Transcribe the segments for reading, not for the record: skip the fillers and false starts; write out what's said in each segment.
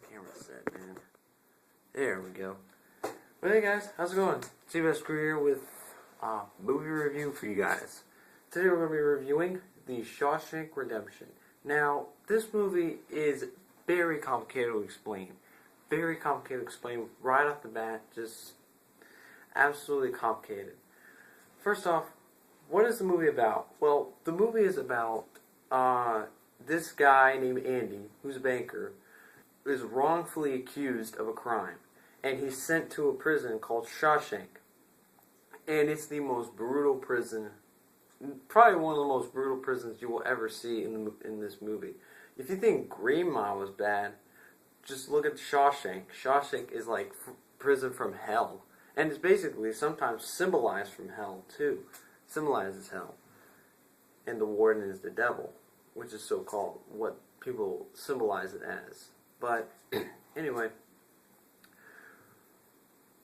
camera set, man. There we go. Well, hey guys, how's it going? SeabassCrew here with a movie review for you guys. Today we're going to be reviewing the Shawshank Redemption. Now, this movie is very complicated to explain. Very complicated to explain right off the bat. Just absolutely complicated. First off, what is the movie about? Well, the movie is about this guy named Andy, who's a banker, is wrongfully accused of a crime. And he's sent to a prison called Shawshank. And it's the most brutal prison, probably one of the most brutal prisons you will ever see in this movie. If you think Green Mile was bad, just look at Shawshank. Shawshank is like prison from hell. And it's basically sometimes symbolized from hell, too. Symbolizes hell. And the warden is the devil, which is so-called what people symbolize it as. But, anyway,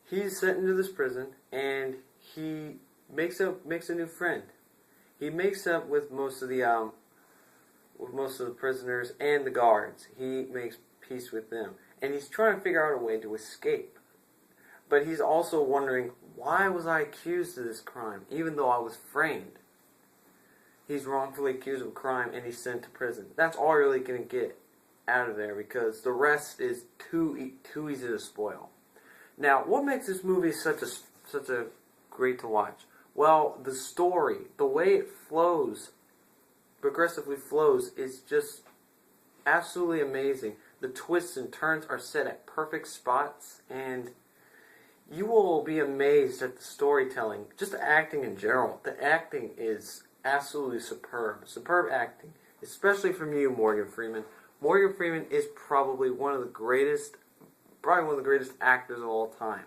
he's sent into this prison, and he makes a new friend. He makes up with most of the prisoners and the guards. He makes peace with them, and he's trying to figure out a way to escape. But he's also wondering, why was I accused of this crime, even though I was framed? He's wrongfully accused of a crime, and he's sent to prison. That's all you're really going to get out of there, because the rest is too easy to spoil. Now, what makes this movie such a great to watch? Well, the story, the way it flows, progressively flows, is just absolutely amazing. The twists and turns are set at perfect spots, and you will be amazed at the storytelling. Just the acting in general. The acting is absolutely superb. Superb acting, especially from you, Morgan Freeman. Morgan Freeman is probably one of the greatest actors of all time.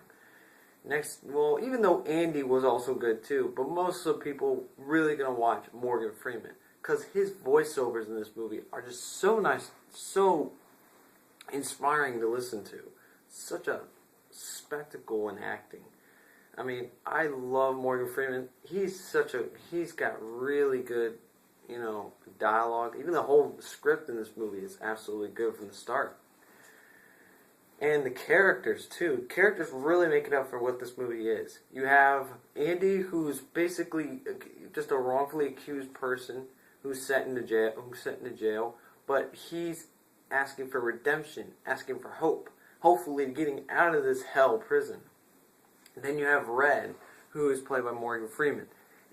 Next, well, even though Andy was also good too, but most of the people really gonna watch Morgan Freeman because his voiceovers in this movie are just so nice, so inspiring to listen to. Such a spectacle in acting. I mean, I love Morgan Freeman. He's got really good, dialogue. Even the whole script in this movie is absolutely good from the start. And the characters, too. Characters really make it up for what this movie is. You have Andy, who's basically just a wrongfully accused person who's sent into jail, but he's asking for redemption, asking for hope, hopefully getting out of this hell prison. And then you have Red, who is played by Morgan Freeman.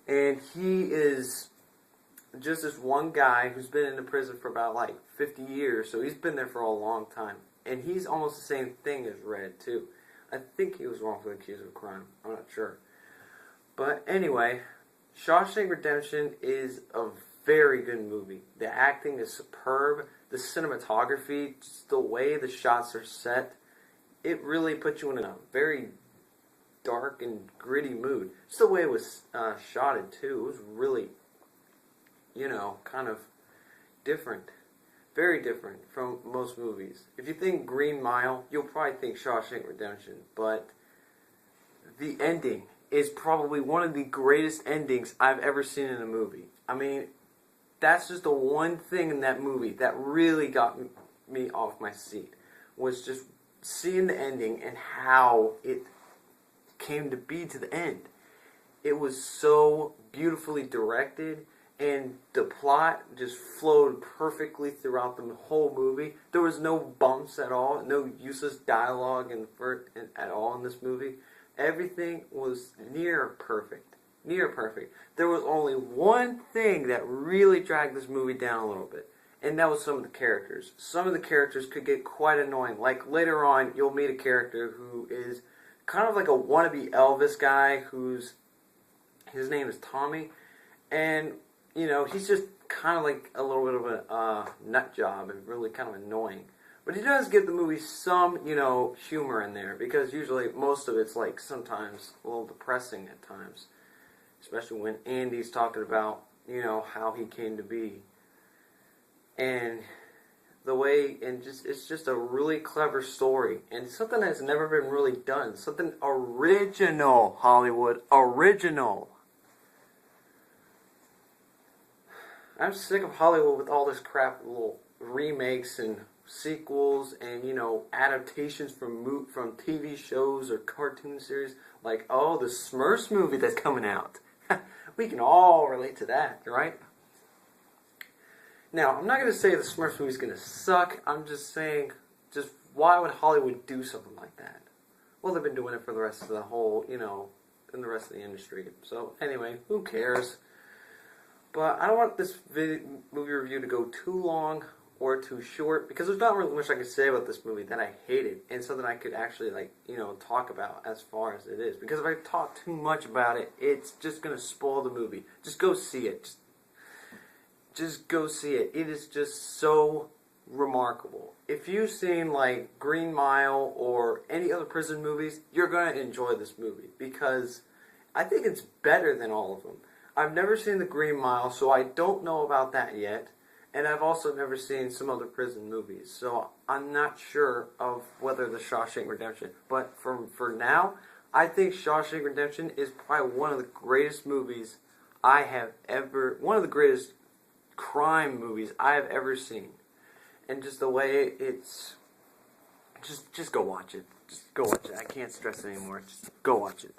And he is just this one guy who's been in the prison for about 50 years, so he's been there for a long time. And he's almost the same thing as Red, too. I think he was wrongfully accused of a crime. I'm not sure. But anyway, Shawshank Redemption is a very good movie. The acting is superb. The cinematography, just the way the shots are set, it really puts you in a very dark and gritty mood. Just the way it was shotted, too. It was really, kind of different. Very different from most movies. If you think Green Mile, you'll probably think Shawshank Redemption. But the ending is probably one of the greatest endings I've ever seen in a movie. I mean, that's just the one thing in that movie that really got me off my seat. Was just seeing the ending and how it came to be to the end. It was so beautifully directed. And the plot just flowed perfectly throughout the whole movie. There was no bumps at all, no useless dialogue at all in this movie. Everything was near perfect. Near perfect. There was only one thing that really dragged this movie down a little bit. And that was some of the characters. Some of the characters could get quite annoying. Like later on, you'll meet a character who is kind of like a wannabe Elvis guy his name is Tommy. And he's just kind of like a little bit of a nut job and really kind of annoying. But he does give the movie some, humor in there. Because usually most of it's sometimes a little depressing at times. Especially when Andy's talking about, how he came to be. And the way, it's just a really clever story. And something that's never been really done. Something original, Hollywood. Original. I'm sick of Hollywood with all this crap, little remakes and sequels and, you know, adaptations from TV shows or cartoon series. Like, oh, the Smurfs movie that's coming out. We can all relate to that, right? Now, I'm not going to say the Smurfs movie is going to suck. I'm just saying, just why would Hollywood do something like that? Well, they've been doing it for the rest of the whole, you know, in the rest of the industry. So, anyway, who cares? But I don't want this movie review to go too long or too short, because there's not really much I can say about this movie that I hated, and something I could actually, like, you know, talk about as far as it is. Because if I talk too much about it, it's just going to spoil the movie. Just go see it. Just go see it. It is just so remarkable. If you've seen, like, Green Mile or any other prison movies, you're going to enjoy this movie, because I think it's better than all of them. I've never seen The Green Mile, so I don't know about that yet. And I've also never seen some other prison movies, so I'm not sure of whether the Shawshank Redemption. But for now, I think Shawshank Redemption is probably one of the greatest movies I have ever, one of the greatest crime movies I have ever seen. And just the way it's, just go watch it. Just go watch it. I can't stress it anymore. Just go watch it.